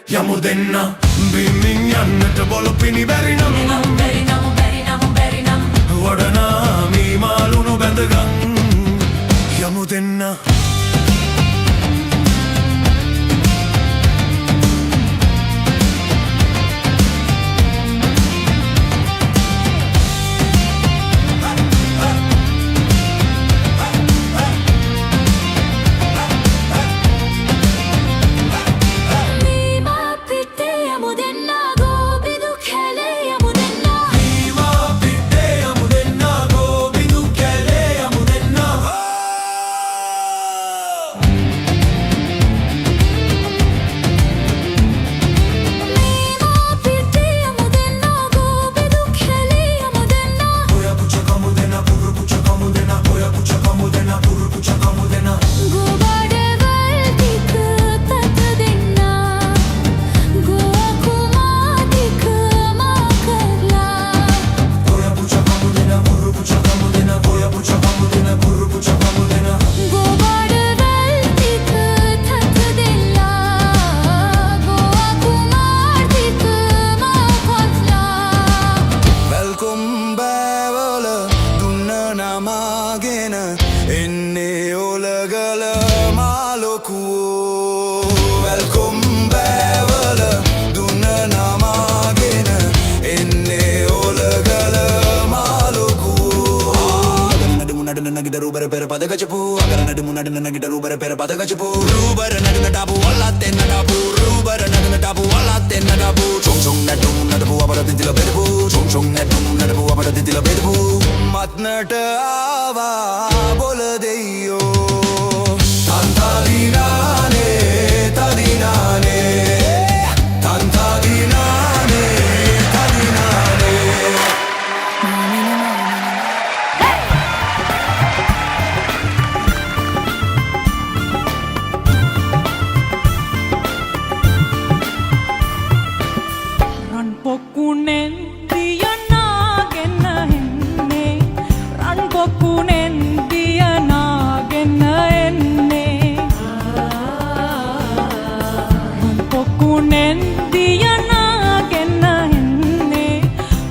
යමු දෙන්න බිමින් යන්නට බොල පිණි බැරි නම් වඩනා මී මාළුණු බැඳගන් යමු දෙන්න එන්නේ ඔලගල මාලොකුවෝ වැල්කොම් බෑවල දුන්න නමාගෙන එන්නේ ඔලගල මාලොකුවෝ අගරනඩමු නඩන නගිට රූබර පෙර පදගචපු අගරනඩමු නඩන නගිට රූබර පෙර පදගචපු රූබර නඩන ටාපු වල්ලත් එන්න ටාපු රූබර නඩන ටාපු වල්ලත් එන්න ටාපු චොං චොං නඩුම් නඩපු අපර දිදිල බෙදපු චොං චොං නඩුම් නඩපු අපර දිදිල බෙදපු මත්නට ආවා බොල දෙයියෝ තන්තදිනානේ තදිනානේ තන්තදිනානේ තදිනානේ රන් පොකුණෙන් දියනාගෙන එන්නේ රන් පොකුණෙන් දියනාගෙන එන්නේ රන් පොකුණෙන් දියනාගෙන එන්නේ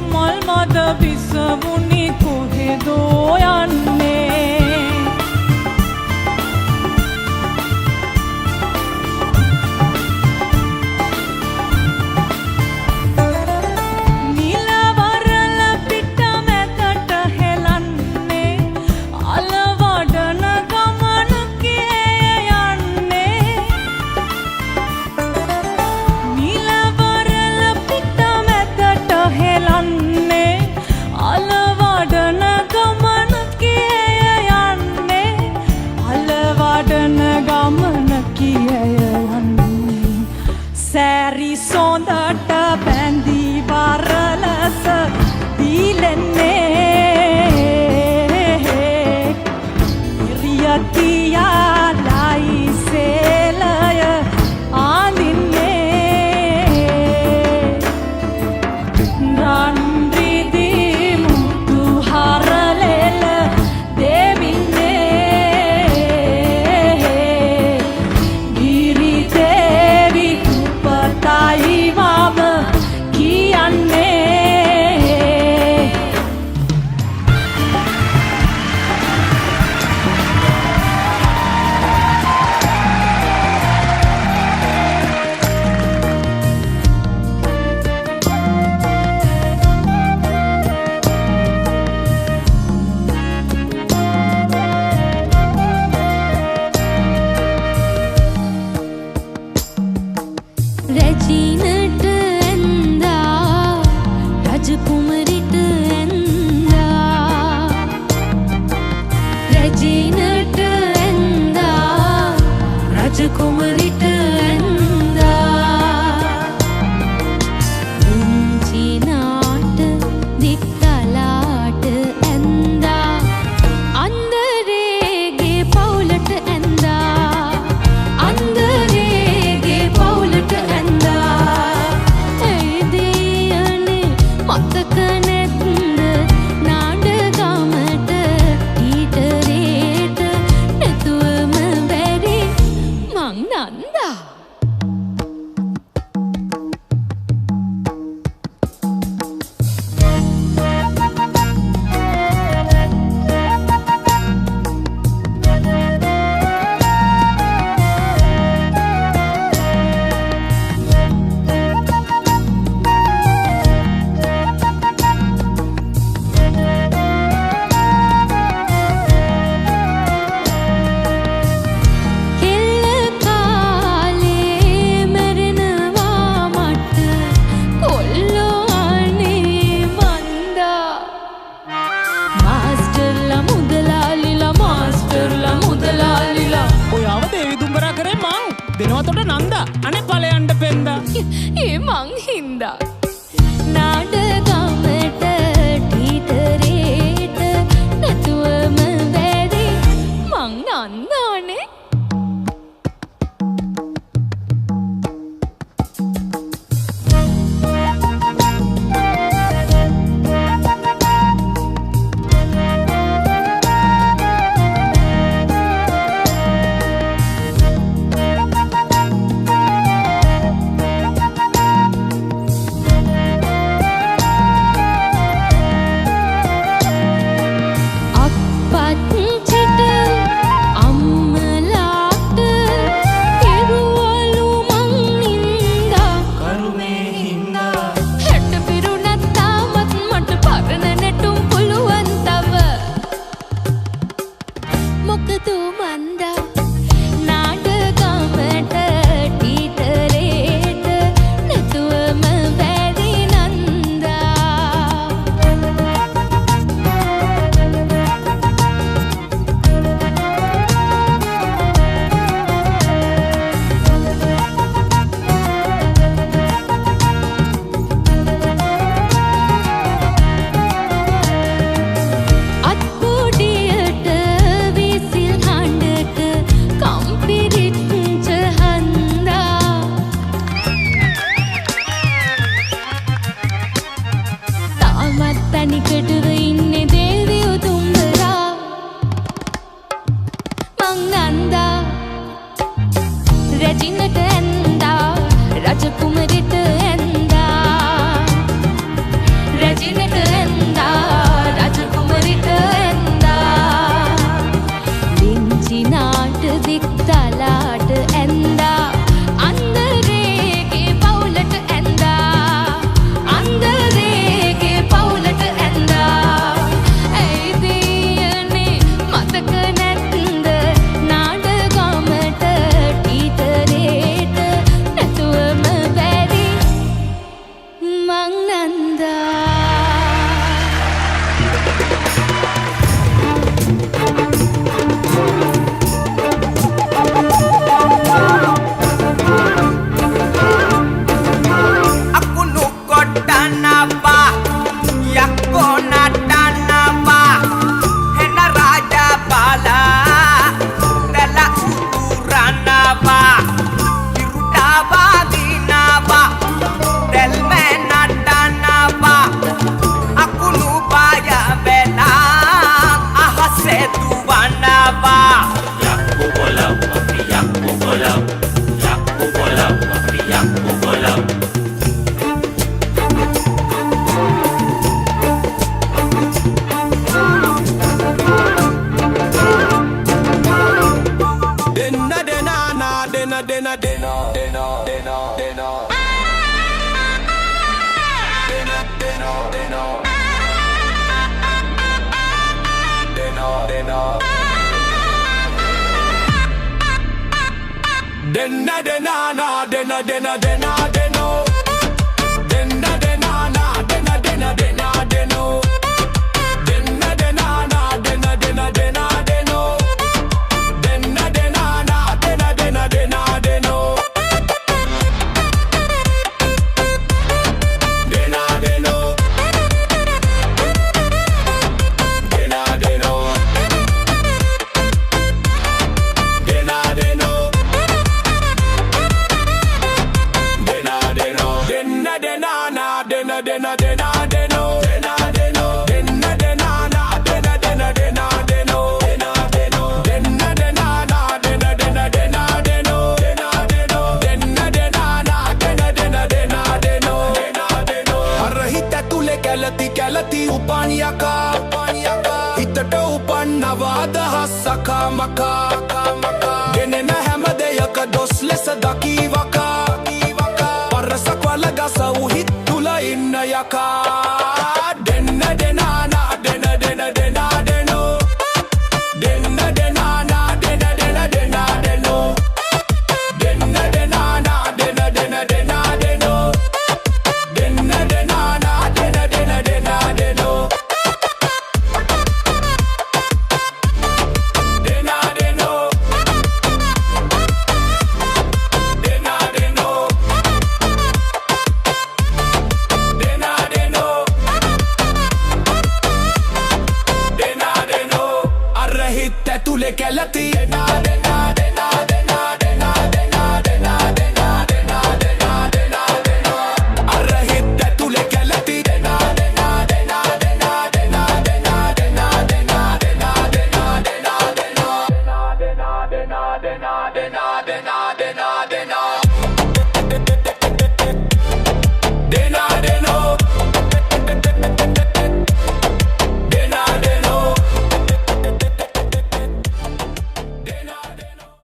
මල් මද පිසවුනි කොහෙදෝ යන්නේ ඒ මං හින්දා නාඩගමට ටීටරේට නැතුවම බැරි මං නන්දානේ තනිකටව ඉන්නේ දේවියෝ තුඹරා මං නන්දා රැජිනට ඇන්දා රජකුමරිට ඇන්දා රැජිනට ඇන්දා රජකුමරිට ඇන්දා ලිංචි නාට දික්තලාට ඇන්දා අන්දරේගේ පවුලට ඇන්දා අන්දරේගේ පවුලට ඇන්දා ඇයි දියනේ මතක නැත්ද නාඩගමට ටීටරේට නැතුවම බැරි මං Nanda Parasa kwa laga sa uhit tula inna yaka. Denna